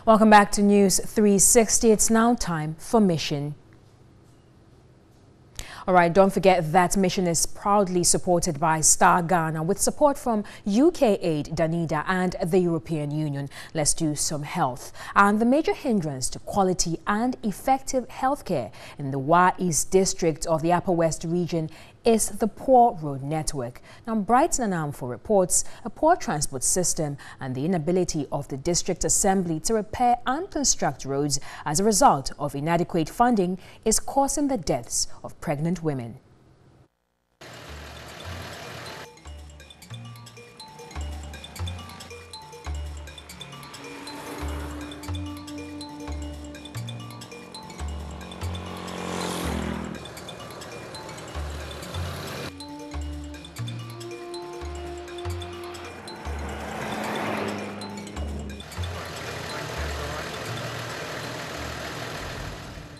Welcome back to News 360. It's now time for Mission. All right, don't forget that Mission is proudly supported by Star Ghana with support from UK Aid, Danida and the European Union. Let's do some health. And the major hindrance to quality and effective healthcare in the Wa East District of the Upper West region is the poor road network. Now, Brighton and Amfor reports a poor transport system and the inability of the district assembly to repair and construct roads as a result of inadequate funding is causing the deaths of pregnant women.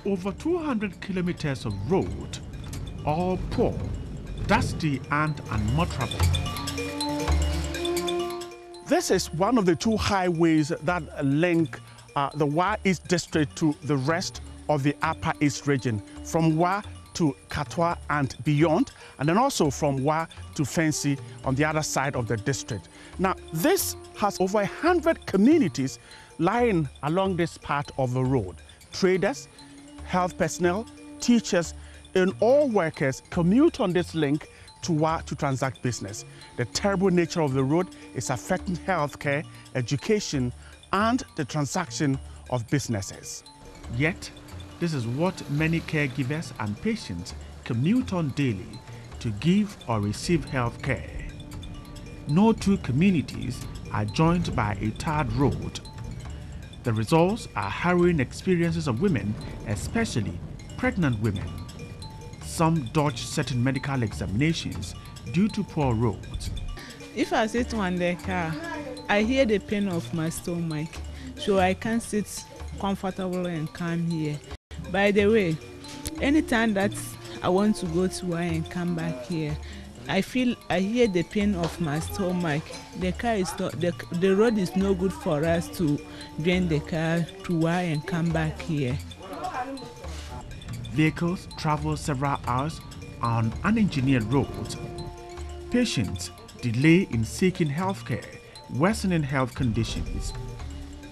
Over 200 kilometers of road, all poor, dusty and unmotorable. This is one of the two highways that link the Wa East District to the rest of the Upper East region, from Wa to Katwa and beyond, and then also from Wa to Fancy on the other side of the district. Now, this has over 100 communities lying along this part of the road. Traders, health personnel, teachers, and all workers commute on this link to Wa to transact business. The terrible nature of the road is affecting healthcare, education, and the transaction of businesses. Yet, this is what many caregivers and patients commute on daily to give or receive healthcare. No two communities are joined by a tarred road. The results are harrowing experiences of women, especially pregnant women. Some dodge certain medical examinations due to poor roads. If I sit on the car, I hear the pain of my stomach, so I can't sit comfortable and calm here. By the way, anytime that I want to go to work and come back here, I hear the pain of my stomach. The car is the road is no good for us to drain the car to work and come back here. Vehicles travel several hours on unengineered roads. Patients delay in seeking healthcare, worsening health conditions.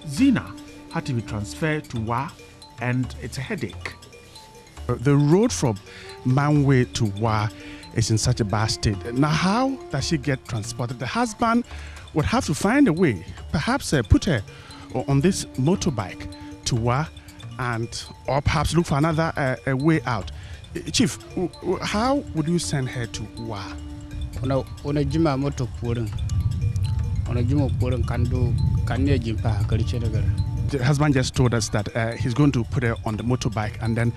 Zina had to be transferred to Wa, and it's a headache. The road from Manwe to Wa is in such a bad state. Now, how does she get transported? The husband would have to find a way, perhaps put her on this motorbike to Wa, or perhaps look for another way out. Chief, how would you send her to Wa? The husband just told us that he's going to put her on the motorbike and then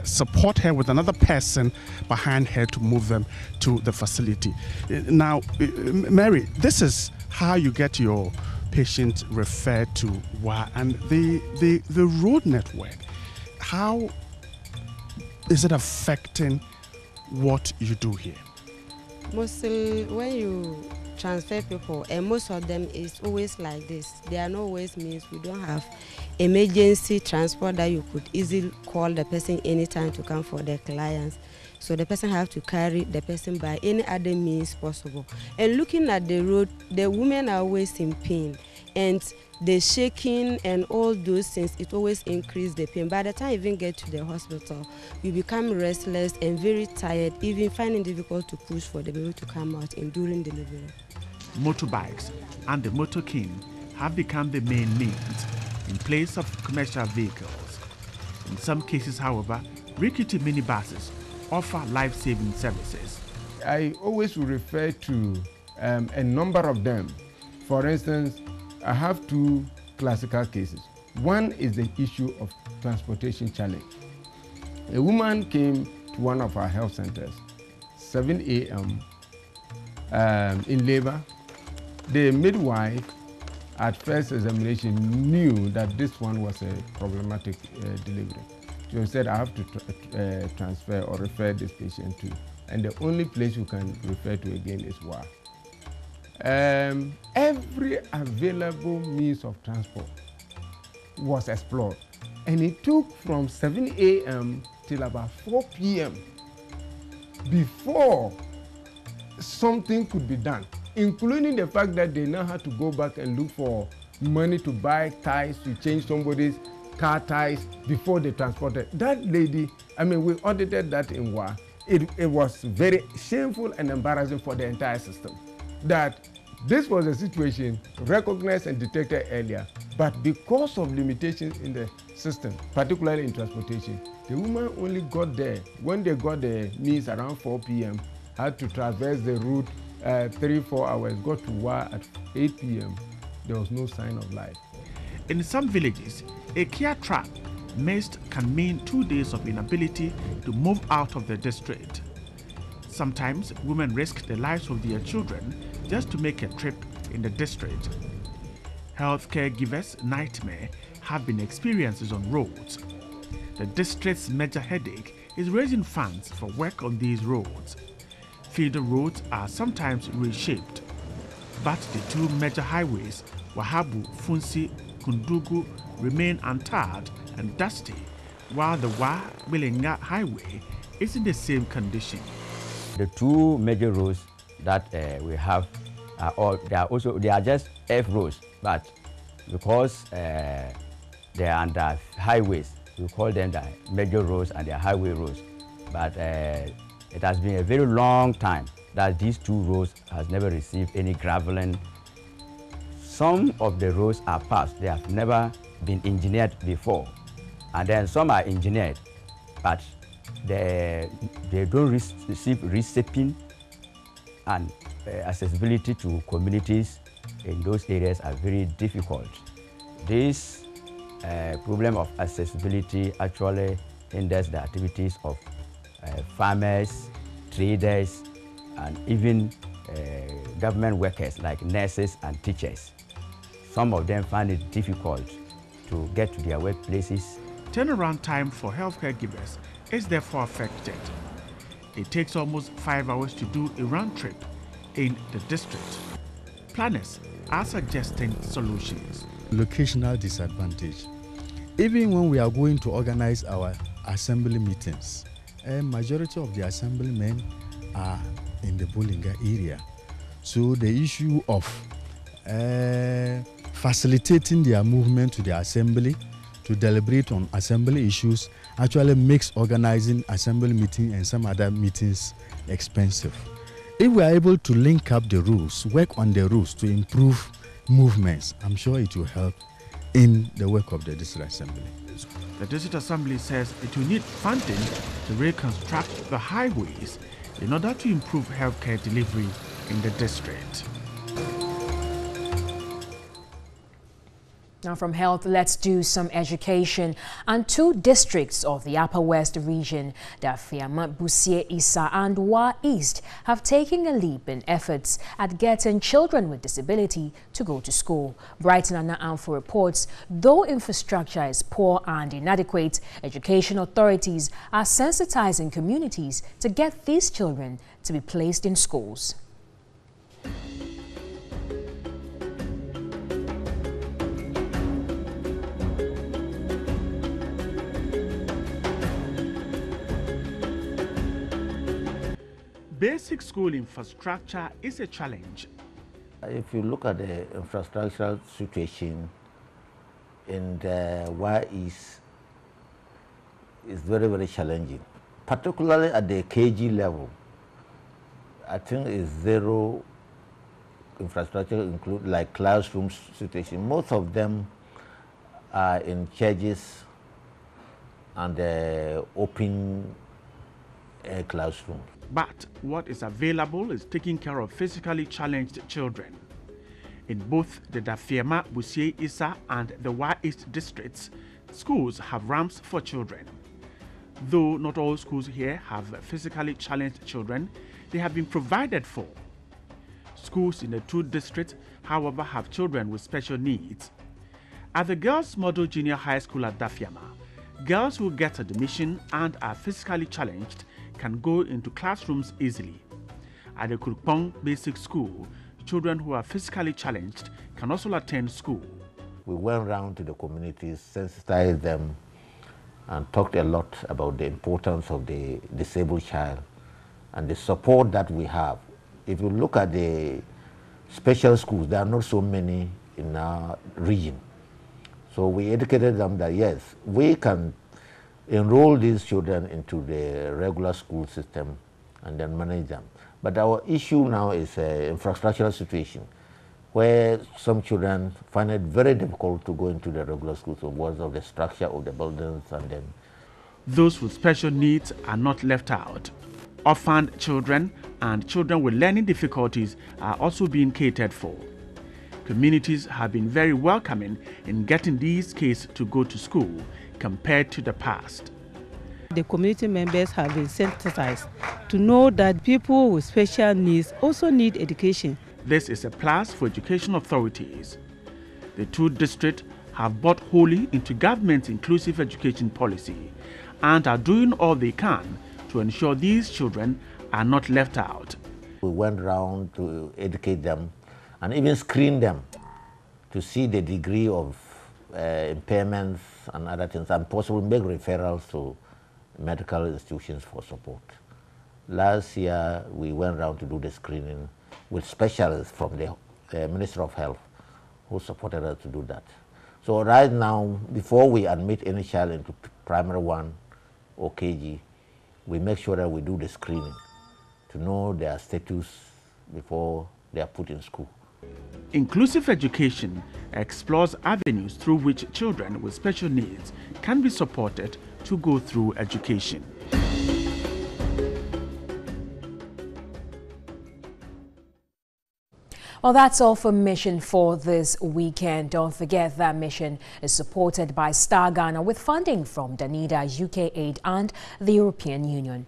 support her with another person behind her to move them to the facility. Now, Mary, this is how you get your patient referred to Wa, and the road network. How is it affecting what you do here? Mostly when you transfer people, and most of them is always like this. There are no ways means we don't have emergency transport that you could easily call the person anytime to come for their clients. So the person have to carry the person by any other means possible. And looking at the road, the women are always in pain, and the shaking and all those things, it always increase the pain. By the time you even get to the hospital, you become restless and very tired, even finding it difficult to push for the baby to come out during delivery. Motorbikes and the motorking have become the main means in place of commercial vehicles. In some cases, however, rickety minibuses offer life-saving services. I always refer to a number of them. For instance, I have two classical cases. One is the issue of transportation challenge. A woman came to one of our health centers, 7 a.m. In labor. The midwife, at first examination, knew that this one was a problematic delivery. So said, I have to transfer or refer this patient to, and the only place you can refer to again is Wa. Every available means of transport was explored. And it took from 7 a.m. till about 4 p.m. before something could be done, including the fact that they now had to go back and look for money to buy ties, to change somebody's car ties before they transported. That lady, I mean, we audited that in WA. It was very shameful and embarrassing for the entire system that this was a situation recognized and detected earlier, but because of limitations in the system, particularly in transportation, the woman only got there when they got the means around 4 p.m., had to traverse the route 3-4 hours, got to WA at 8 p.m. There was no sign of life. In some villages, a Kia truck missed can mean 2 days of inability to move out of the district. Sometimes women risk the lives of their children just to make a trip in the district. Healthcare givers' nightmare have been experiences on roads. The district's major headache is raising funds for work on these roads. Feeder roads are sometimes reshaped, but the two major highways, Wahabu, Funsi, Kundugu, remain untarred and dusty, while the Wa-Wilinga highway is in the same condition. The two major roads that we have they are just F roads, but because they are under highways, we call them the major roads and the highway roads. But it has been a very long time that these two roads has never received any graveling. Some of the roads are past, they have never been engineered before, and then some are engineered, but they don't receive reshaping, and accessibility to communities in those areas are very difficult. This problem of accessibility actually hinders the activities of farmers, traders, and even government workers like nurses and teachers. Some of them find it difficult to get to their workplaces. Turnaround time for healthcare givers is therefore affected. It takes almost 5 hours to do a round trip in the district. Planners are suggesting solutions. Locational disadvantage. Even when we are going to organize our assembly meetings, a majority of the assemblymen are in the Bulinga area. So the issue of facilitating their movement to the assembly to deliberate on assembly issues actually makes organizing assembly meeting and some other meetings expensive. If we are able to link up the rules, work on the rules to improve movements, I'm sure it will help in the work of the district assembly. The district assembly says it will need funding to reconstruct the highways in order to improve healthcare delivery in the district. Now from health, let's do some education. And two districts of the Upper West region, Dafiama, Busie, Isa and Wa East, have taken a leap in efforts at getting children with disability to go to school. Brighton Anna Amfo reports, though infrastructure is poor and inadequate, education authorities are sensitizing communities to get these children to be placed in schools. Basic school infrastructure is a challenge. If you look at the infrastructural situation in the Wa East, it's very, very challenging, particularly at the KG level. I think it's zero infrastructure, include like classroom situation. Most of them are in churches and open air classrooms. But what is available is taking care of physically challenged children. In both the Dafiama, Busie, Isa and the Wa East districts, schools have ramps for children. Though not all schools here have physically challenged children, they have been provided for. Schools in the two districts, however, have children with special needs. At the Girls Model Junior High School at Dafiama, girls who get admission and are physically challenged can go into classrooms easily. At the Kurpong Basic School, children who are physically challenged can also attend school. we went around to the communities, sensitized them, and talked a lot about the importance of the disabled child and the support that we have. If you look at the special schools, there are not so many in our region. So we educated them that yes, we can enroll these children into the regular school system and then manage them. But our issue now is an infrastructural situation where some children find it very difficult to go into the regular schools because of the structure of the buildings. And then those with special needs are not left out. Orphaned children and children with learning difficulties are also being catered for. Communities have been very welcoming in getting these kids to go to school compared to the past. The community members have been sensitized to know that people with special needs also need education. This is a plus for education authorities. The two districts have bought wholly into government's inclusive education policy and are doing all they can to ensure these children are not left out. We went around to educate them and even screen them to see the degree of impairments and other things, and possibly make referrals to medical institutions for support. Last year, we went around to do the screening with specialists from the Ministry of Health who supported us to do that. So right now, before we admit any child into primary 1 or KG, we make sure that we do the screening to know their status before they are put in school. Inclusive education explores avenues through which children with special needs can be supported to go through education. Well, that's all for Mission for this weekend. Don't forget that Mission is supported by Star Ghana with funding from Danida, UK Aid and the European Union.